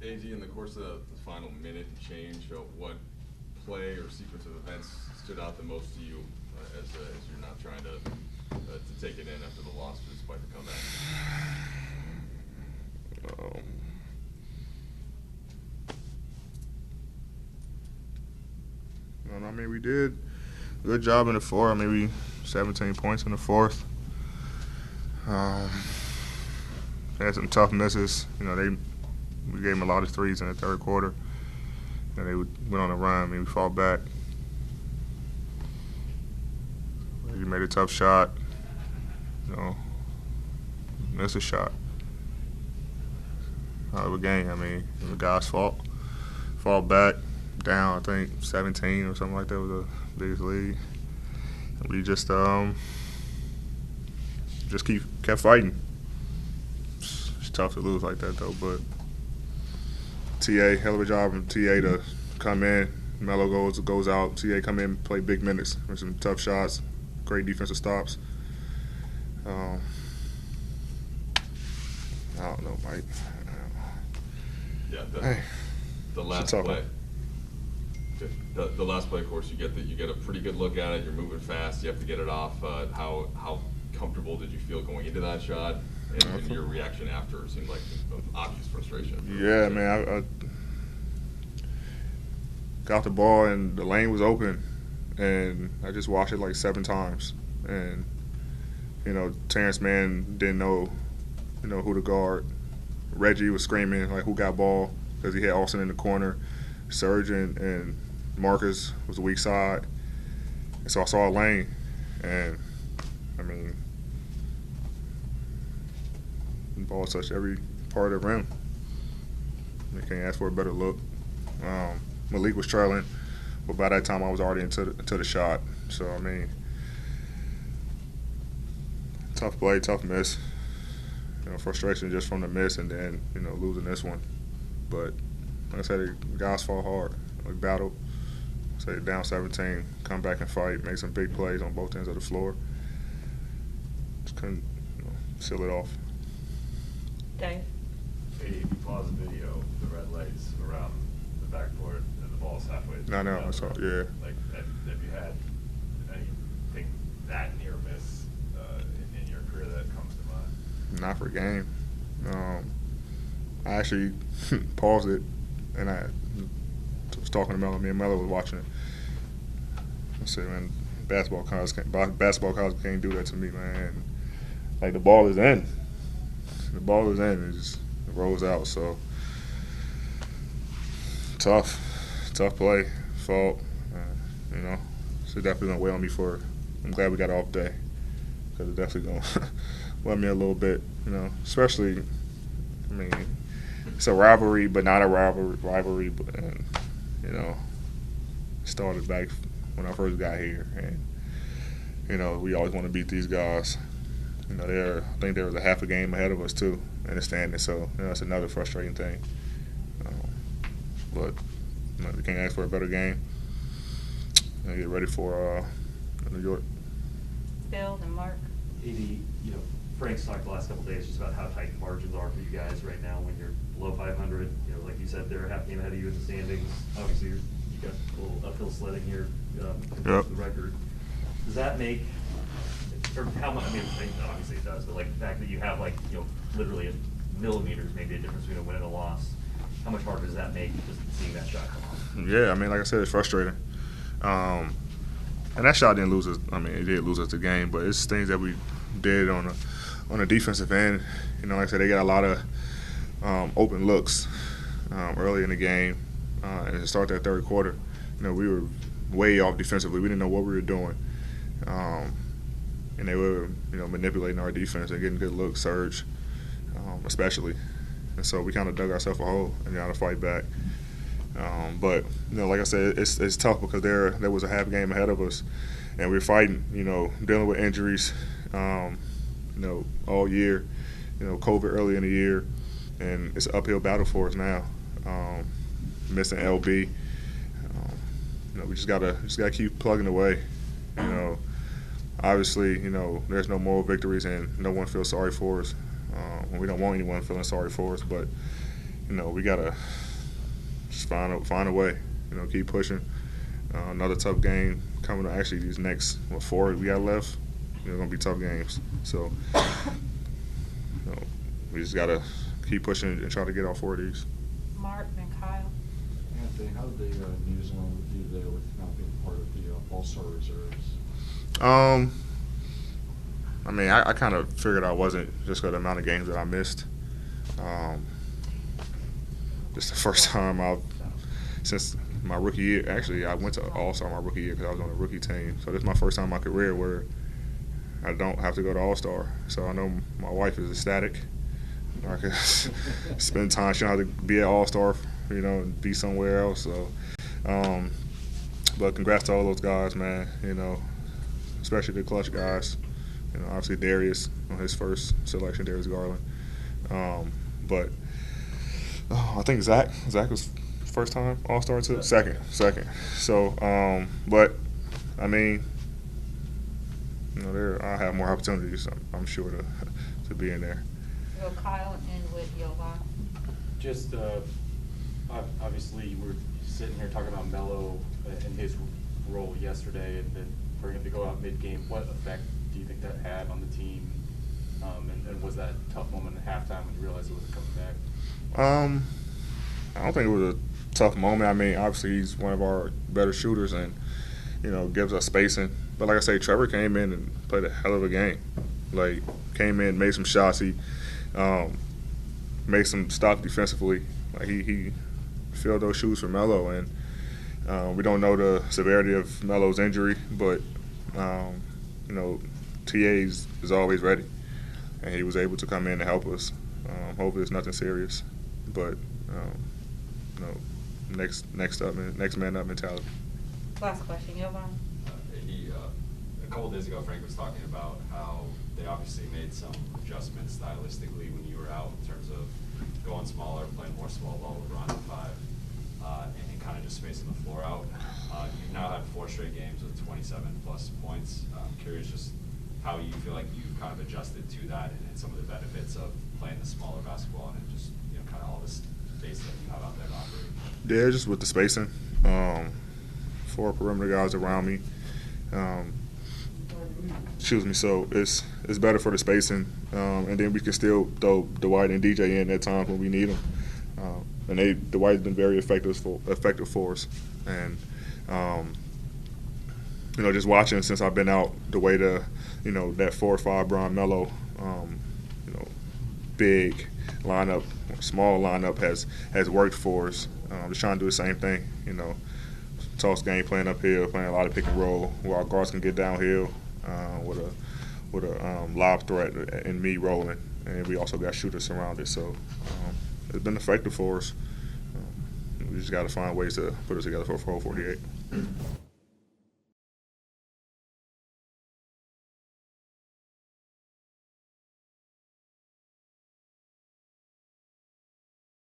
AG, in the course of the final minute and change, what play or sequence of events stood out the most to you as you're not trying to take it in after the loss despite the comeback? I mean, we did a good job in the fourth. I mean, we 17 points in the fourth. Had some tough misses. We gave them a lot of threes in the third quarter. They went on a run. I mean, we fought back. We made a tough shot. Missed a shot. Out of a game. I mean, it was the guys' fault. Fought back, down, I think, 17 or something like that was the biggest lead. And we just kept fighting. It's tough to lose like that, though, but TA, hell of a job from TA to come in. Melo goes out. TA come in, play big minutes with some tough shots, great defensive stops. I don't know, Mike. Yeah, Hey, the last play. The last play, of course, you get a pretty good look at it. You're moving fast. You have to get it off. How comfortable did you feel going into that shot? And your reaction after seemed like obvious frustration. Yeah, man. I got the ball and the lane was open, and I just watched it like 7 times. And Terrence Mann didn't know who to guard. Reggie was screaming like, "Who got ball?" Because he had Austin in the corner. Serge and Marcus was the weak side. And so I saw a lane, and I mean, the ball touched every part of the rim. You can't ask for a better look. Malik was trailing, but by that time I was already into the shot. So, I mean, tough play, tough miss. Frustration just from the miss and then, losing this one. But like I said, the guys fought hard. We battled. Say down 17, come back and fight, make some big plays on both ends of the floor. Just couldn't seal it off. Dave? Hey, if you pause the video, the red lights around the backboard and the ball's halfway. No, I saw. Yeah. Like, have you had anything that near miss in your career that comes to mind? Not for a game. I actually paused it, and I was talking to Melo. Me and Melo was watching it. I said, man, basketball college can't do that to me, man. Like, the ball is in. The ball is in. It just rolls out. So tough play, fault. It's definitely gonna weigh on me for. I'm glad we got off day because it's definitely gonna weigh me a little bit. Especially. I mean, it's a rivalry, but not a rivalry. But it started back when I first got here, and we always want to beat these guys. I think there was a half a game ahead of us too in the standing, so that's another frustrating thing. But we can't ask for a better game. Get ready for New York. Bill and Mark. AD, Frank's talked the last couple of days just about how tight the margins are for you guys right now when you're below 500. Like you said, they're a half game ahead of you in the standings. Obviously, you got a little uphill sledding here compared to the record. Does that make, or how much? I mean, obviously it does, but like the fact that you have literally millimeters, maybe a difference between a win and a loss. How much harder does that make just seeing that shot come off? Yeah, I mean, like I said, it's frustrating. And that shot didn't lose us. I mean, it did lose us the game, but it's things that we did on a defensive end. Like I said, they got a lot of open looks early in the game, and to start that third quarter, we were way off defensively. We didn't know what we were doing, and they were manipulating our defense and getting good looks, Serge, especially. And so we kind of dug ourselves a hole and got to fight back. But like I said, it's tough because there was a half game ahead of us, and we were fighting. Dealing with injuries. All year, COVID early in the year, and it's an uphill battle for us now. Missing LB, we just gotta keep plugging away. Obviously, there's no moral victories, and no one feels sorry for us. We don't want anyone feeling sorry for us, but we gotta just find a way. Keep pushing. Another tough game coming up. Actually, these next 4 we got left, gonna be tough games. So we just gotta keep pushing and try to get all 4 of these. Mark and Kyle. Anthony, how did the news along with you today with not being part of the All-Star reserves? I mean, I kind of figured I wasn't just because of the amount of games that I missed. This is the first time since my rookie year. Actually, I went to All-Star my rookie year because I was on a rookie team. So this is my first time in my career where I don't have to go to All-Star. So I know my wife is ecstatic. I can spend time. She don't have to be at All-Star, and be somewhere else. So, but congrats to all those guys, man. Especially the clutch guys. Obviously Darius on his first selection, Darius Garland. But I think Zach was first time All-Star too. Second. So, but I mean, I'll have more opportunities. I'm sure to be in there. Go Kyle and end with Yolan. Just obviously, we're sitting here talking about Melo and his role yesterday, and then for him to go out mid-game, what effect do you think that had on the team? And was that a tough moment at halftime when you realized it wasn't coming back? I don't think it was a tough moment. I mean, obviously he's one of our better shooters and, gives us spacing. But like I say, Trevor came in and played a hell of a game. Like, came in, made some shots. He made some stops defensively. Like, he filled those shoes for Melo. And we don't know the severity of Melo's injury, but, TA is always ready. And he was able to come in and help us. Hopefully it's nothing serious. But, next man up mentality. Last question, Yolan. A couple days ago, Frank was talking about how they obviously made some adjustments stylistically when you were out in terms of going smaller, playing more small ball with Ron at 5, and kind of just spacing the floor out. You've now had 4 straight games with 27-plus points. I'm curious just how you feel like you've kind of adjusted to that and some of the benefits of playing the smaller basketball and just kind of all this space that you have out there to operate. Yeah, just with the spacing. 4 perimeter guys around me. So it's better for the spacing, and then we can still throw Dwight and DJ in at times when we need them. And Dwight's been very effective for us. And just watching since I've been out, the way that 4-5 Bron Melo, big lineup, small lineup has worked for us. Just trying to do the same thing. Toss game, playing uphill, playing a lot of pick and roll, where our guards can get downhill with a lob threat and me rolling, and we also got shooters surrounded. So it's been effective for us. We just got to find ways to put us together for a full 48.